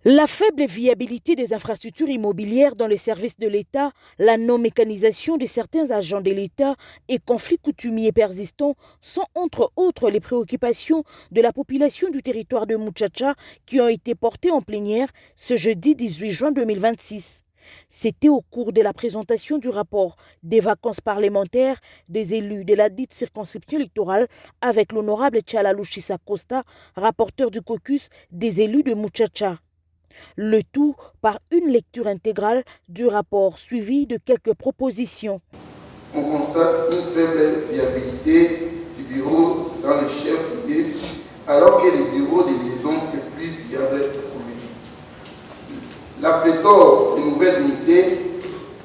La faible viabilité des infrastructures immobilières dans les services de l'État, la non-mécanisation de certains agents de l'État et conflits coutumiers persistants sont entre autres les préoccupations de la population du territoire de Muchacha qui ont été portées en plénière ce jeudi 18 juin 2026. C'était au cours de la présentation du rapport des vacances parlementaires des élus de la dite circonscription électorale avec l'honorable Tchalalou Chissa Costa, rapporteur du caucus des élus de Muchacha. Le tout par une lecture intégrale du rapport suivi de quelques propositions. On constate une faible viabilité du bureau dans le chef-lieu, alors que les bureaux de liaison est plus viable pour lui. La pléthore de nouvelles unités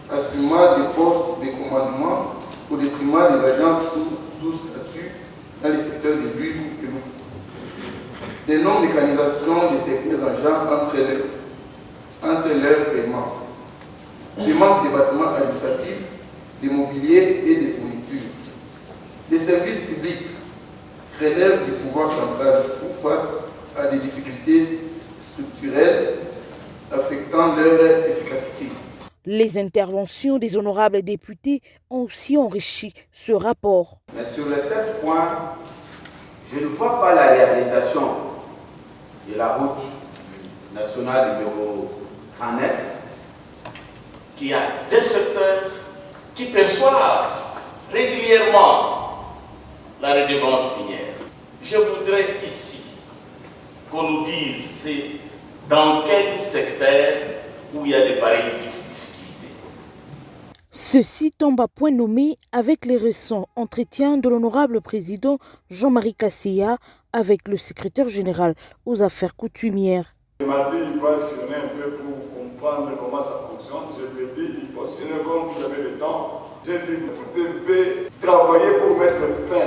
assumant des forces de commandement au détriment des agents sous statut dans les secteurs de l'huile et l'eau. Des non-mécanisations de certains agents entre leurs paiements, des manques de bâtiments administratifs, de mobilier et de fournitures. Les services publics relèvent du pouvoir central ou face à des difficultés structurelles affectant leur efficacité. Les interventions des honorables députés ont aussi enrichi ce rapport. Mais sur les 7 points, je ne vois pas la réhabilitation de la route nationale numéro 39 qui a des secteurs qui perçoivent régulièrement la redevance minière. Je voudrais ici qu'on nous dise dans quel secteur où il y a des pareilles difficultés. Ceci tombe à point nommé avec les récents entretiens de l'honorable président Jean-Marie Kassia avec le secrétaire général aux affaires coutumières. Ce matin, il va sonner un peu pour comprendre comment ça fonctionne. Je lui ai dit, il faut sonner comme vous avez le temps. J'ai dit, vous devez travailler pour mettre fin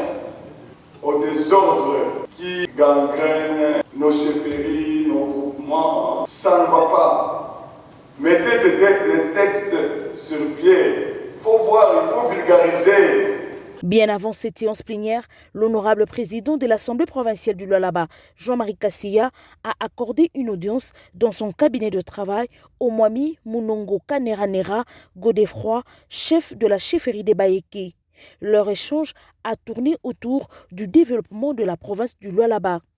aux désordres qui gangrènent nos chefferies, nos groupements. Ça ne va pas. Mettez des textes sur pied. Il faut voir, il faut vulgariser. Bien avant cette séance plénière, l'honorable président de l'Assemblée provinciale du Lualaba, Jean-Marie Kassia, a accordé une audience dans son cabinet de travail au Mwami Munongo Kaneranera Godefroy, chef de la chefferie des Baéké. Leur échange a tourné autour du développement de la province du Lualaba.